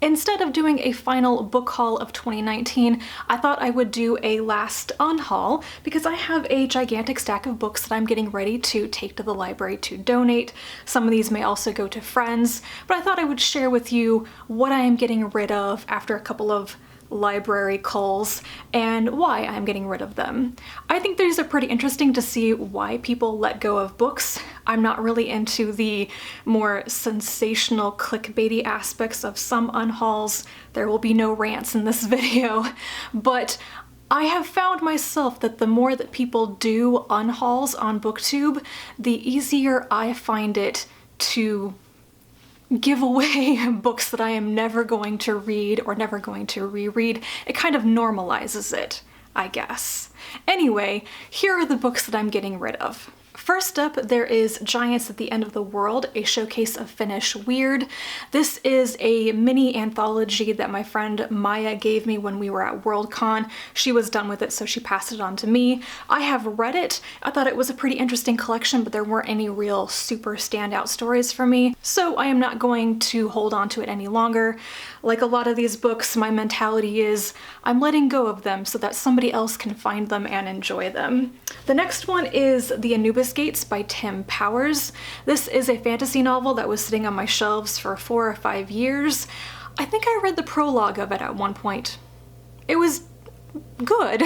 Instead of doing a final book haul of 2019, I thought I would do a last unhaul because I have a gigantic stack of books that I'm getting ready to take to the library to donate. Some of these may also go to friends, but I thought I would share with you what I am getting rid of after a couple of library culls and why I'm getting rid of them. I think these are pretty interesting to see why people let go of books. I'm not really into the more sensational clickbaity aspects of some unhauls. There will be no rants in this video, but I have found myself that the more that people do unhauls on BookTube, the easier I find it to give away books that I am never going to read or never going to reread. It kind of normalizes it, I guess. Anyway, here are the books that I'm getting rid of. First up, there is Giants at the End of the World, a showcase of Finnish weird. This is a mini anthology that my friend Maya gave me when we were at Worldcon. She was done with it, so she passed it on to me. I have read it. I thought it was a pretty interesting collection, but there weren't any real super standout stories for me, so I am not going to hold on to it any longer. Like a lot of these books, my mentality is I'm letting go of them so that somebody else can find them and enjoy them. The next one is The Anubis Gates by Tim Powers. This is a fantasy novel that was sitting on my shelves for 4 or 5 years. I think I read the prologue of it at one point. It was good,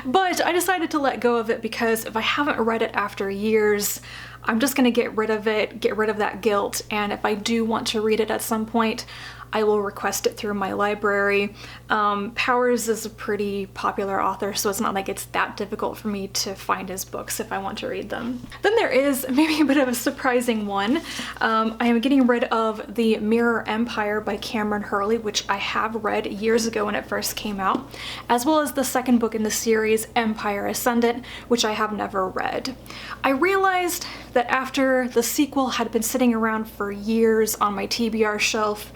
but I decided to let go of it because if I haven't read it after years, I'm just gonna get rid of it, get rid of that guilt, and if I do want to read it at some point, I will request it through my library. Powers is a pretty popular author, so it's not like it's that difficult for me to find his books if I want to read them. Then there is maybe a bit of a surprising one. I am getting rid of The Mirror Empire by Cameron Hurley, which I have read years ago when it first came out, as well as the second book in the series, Empire Ascendant, which I have never read. I realized that after the sequel had been sitting around for years on my TBR shelf,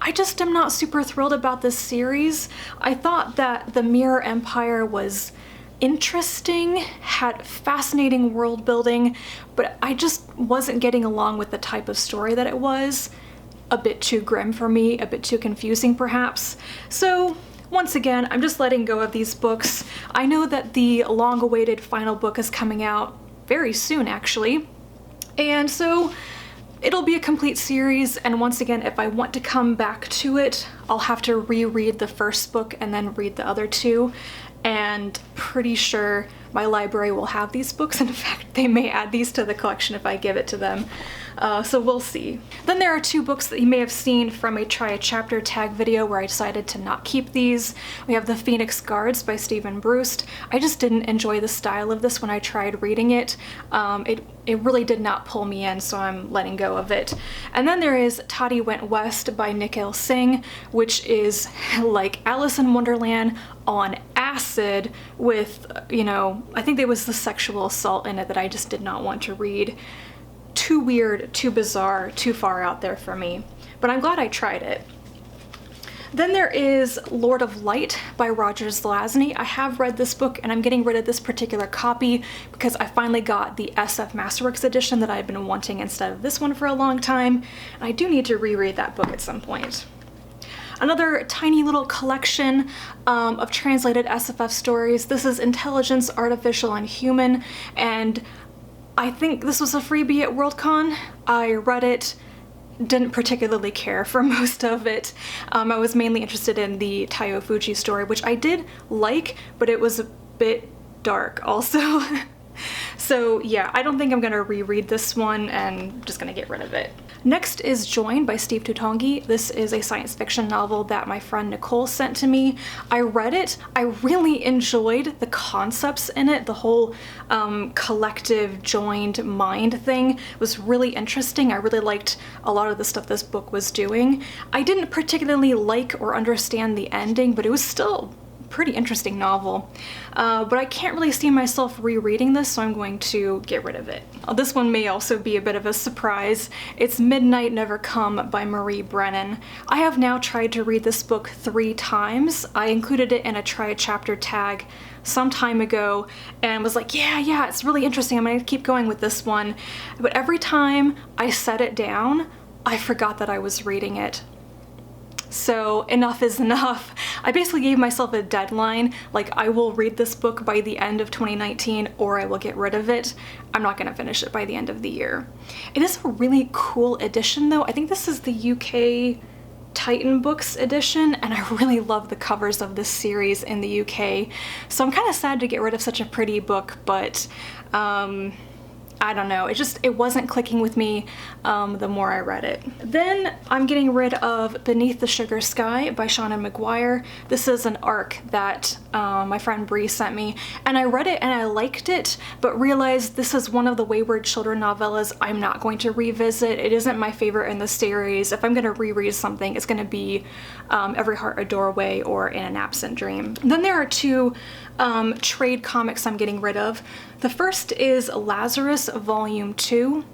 I just am not super thrilled about this series. I thought that The Mirror Empire was interesting, had fascinating world building, but I just wasn't getting along with the type of story that it was. A bit too grim for me, a bit too confusing perhaps. So once again, I'm just letting go of these books. I know that the long-awaited final book is coming out very soon actually, and so it'll be a complete series, and once again, if I want to come back to it, I'll have to reread the first book and then read the other two, and pretty sure my library will have these books. In fact, they may add these to the collection if I give it to them. So we'll see. Then there are 2 books that you may have seen from a Try a Chapter tag video where I decided to not keep these. We have The Phoenix Guards by Stephen Brust. I just didn't enjoy the style of this when I tried reading it. It really did not pull me in, so I'm letting go of it. And then there is Toddy Went West by Nikhil Singh, which is like Alice in Wonderland on acid with, you know, I think there was the sexual assault in it that I just did not want to read. Too weird, too bizarre, too far out there for me. But I'm glad I tried it. Then there is Lord of Light by Roger Zelazny. I have read this book and I'm getting rid of this particular copy because I finally got the SF Masterworks edition that I've been wanting instead of this one for a long time. And I do need to reread that book at some point. Another tiny little collection of translated SFF stories. This is Intelligence, Artificial, and Human, and I think this was a freebie at Worldcon. I read it, didn't particularly care for most of it. I was mainly interested in the Taiyo Fuji story, which I did like, but it was a bit dark also. So yeah, I don't think I'm gonna reread this one and I'm just gonna get rid of it. Next is Join by Steve Tutongi. This is a science fiction novel that my friend Nicole sent to me. I read it. I really enjoyed the concepts in it. The whole collective joined mind thing was really interesting. I really liked a lot of the stuff this book was doing. I didn't particularly like or understand the ending, but it was still pretty interesting novel. But I can't really see myself rereading this, so I'm going to get rid of it. This one may also be a bit of a surprise. It's Midnight Never Come by Marie Brennan. I have now tried to read this book 3 times. I included it in a Try a Chapter tag some time ago and was like, yeah, it's really interesting. I'm gonna keep going with this one. But every time I set it down, I forgot that I was reading it. So enough is enough. I basically gave myself a deadline, like I will read this book by the end of 2019 or I will get rid of it. I'm not gonna finish it by the end of the year. It is a really cool edition though. I think this is the UK Titan Books edition, and I really love the covers of this series in the UK. So I'm kind of sad to get rid of such a pretty book, but I don't know, it wasn't clicking with me the more I read it. Then I'm getting rid of Beneath the Sugar Sky by Shauna Maguire. This is an arc that my friend Bree sent me, and I read it and I liked it, but realized this is one of the Wayward Children novellas I'm not going to revisit. It isn't my favorite in the series. If I'm going to reread something, it's going to be Every Heart a Doorway or In an Absent Dream. Then there are two trade comics I'm getting rid of. The first is Lazarus Volume 2.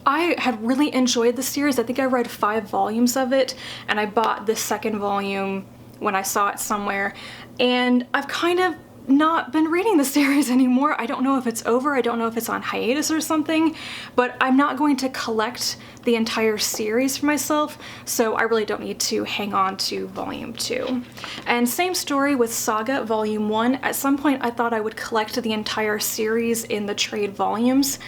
I had really enjoyed the series. I think I read 5 volumes of it, and I bought the second volume when I saw it somewhere, and I've kind of not been reading the series anymore. I don't know if it's over, I don't know if it's on hiatus or something, but I'm not going to collect the entire series for myself, so I really don't need to hang on to Volume 2. And same story with Saga Volume 1. At some point I thought I would collect the entire series in the trade volumes,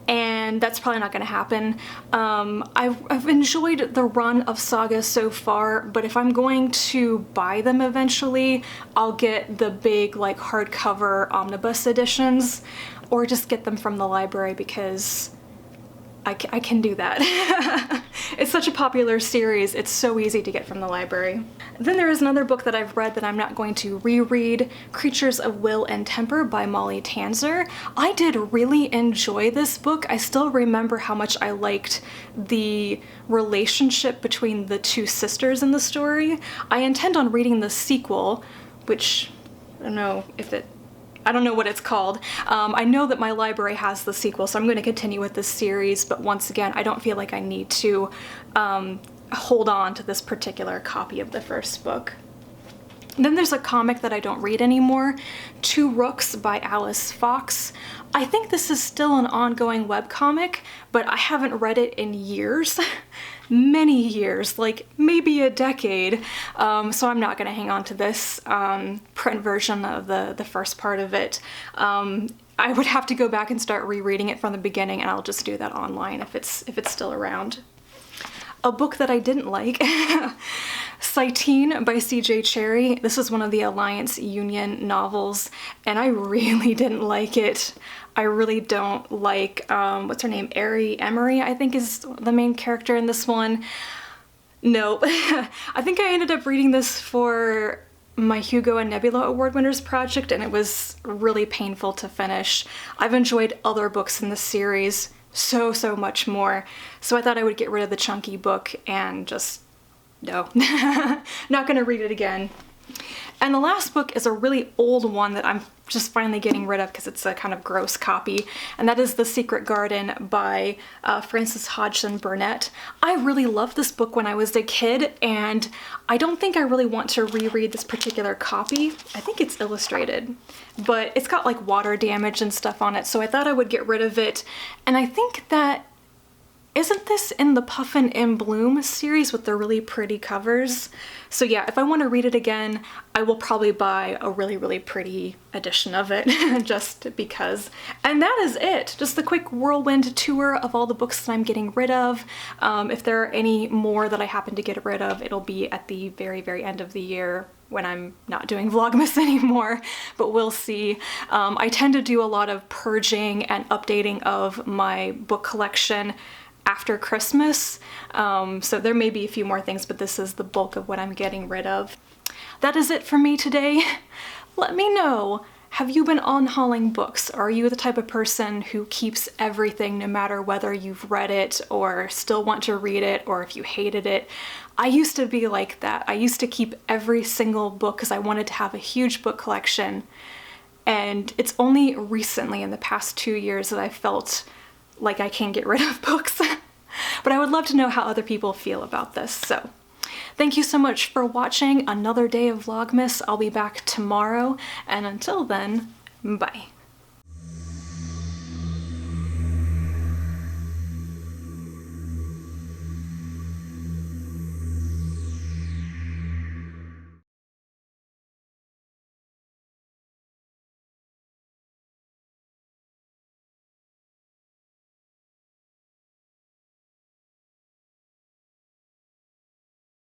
and that's probably not going to happen. I've enjoyed the run of Saga so far, but if I'm going to buy them eventually, I'll get the big like hardcover omnibus editions, or just get them from the library because I can do that. It's such a popular series, it's so easy to get from the library. Then there is another book that I've read that I'm not going to reread, Creatures of Will and Temper by Molly Tanzer. I did really enjoy this book. I still remember how much I liked the relationship between the two sisters in the story. I intend on reading the sequel, which I don't know what it's called. I know that my library has the sequel, so I'm going to continue with this series, but once again, I don't feel like I need to hold on to this particular copy of the first book. Then there's a comic that I don't read anymore, Two Rooks by Alice Fox. I think this is still an ongoing webcomic, but I haven't read it in years. Many years, like maybe a decade, so I'm not going to hang on to this print version of the first part of it. I would have to go back and start rereading it from the beginning, and I'll just do that online if it's still around. A book that I didn't like, Cytine by C.J. Cherry. This is one of the Alliance Union novels, and I really didn't like it. I really don't like, what's her name? Emery, I think is the main character in this one. No. I think I ended up reading this for my Hugo and Nebula Award winners project, and it was really painful to finish. I've enjoyed other books in this series so much more, so I thought I would get rid of the chunky book and just, no. Not gonna read it again. And the last book is a really old one that I'm just finally getting rid of because it's a kind of gross copy, and that is The Secret Garden by Frances Hodgson Burnett. I really loved this book when I was a kid, and I don't think I really want to reread this particular copy. I think it's illustrated, but it's got like water damage and stuff on it, so I thought I would get rid of it. And I think that, isn't this in the Puffin in Bloom series with the really pretty covers? So yeah, if I want to read it again, I will probably buy a really pretty edition of it, just because. And that is it! Just the quick whirlwind tour of all the books that I'm getting rid of. If there are any more that I happen to get rid of, it'll be at the very end of the year when I'm not doing Vlogmas anymore, but we'll see. I tend to do a lot of purging and updating of my book collection after Christmas, so there may be a few more things, but this is the bulk of what I'm getting rid of. That is it for me today. Let me know, have you been unhauling books? Are you the type of person who keeps everything no matter whether you've read it or still want to read it, or if you hated it? I used to be like that. I used to keep every single book because I wanted to have a huge book collection, and it's only recently in the past 2 years that I felt like I can get rid of books. But I would love to know how other people feel about this. So thank you so much for watching another day of Vlogmas. I'll be back tomorrow, and until then, bye.